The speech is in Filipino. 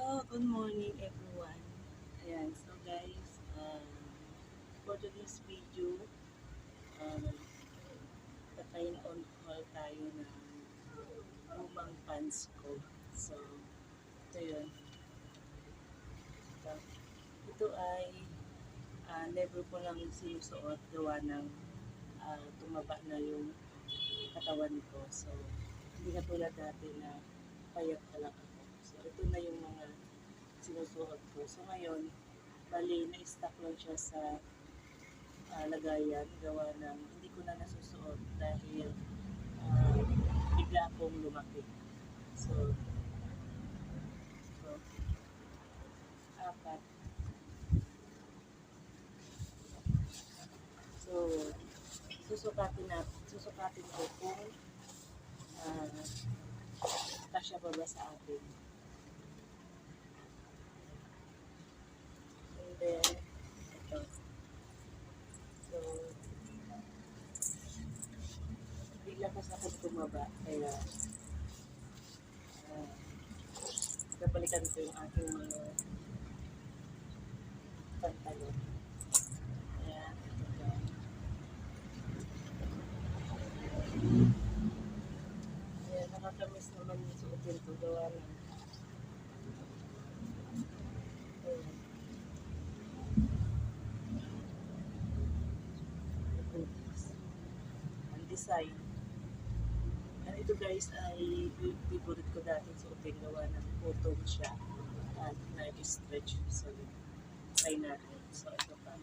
So, good morning everyone. Ayan, so guys, for today's video, patayin on haul tayo ng lumang pants ko. So, ito yun. Ito, ito ay never ko lang sinusuot gawa ng tumaba na yung katawan ko. So, hindi na tulad dati na payat talaga ako. So, ito na yung mga sinusuot ko. So, ngayon, bali, na-stock lang siya sa lagayan gawa ng hindi ko na nasusuot dahil uh, bigla akong lumaki. So, apat. So, susukatin ko kung uh, kasya ba ba sa atin. And then, ito. So, bigla kasi akong tumaba. Kaya, napalitan ko yung aking mga pantalon. Ayan, ito ba. Ayan, nakakamiss naman yung suotin ko. Gawa ng ang design. And ito guys ay favorite ko dati suotin. Gawa ng photo siya at na-stretch. So, try natin. So, ito pa.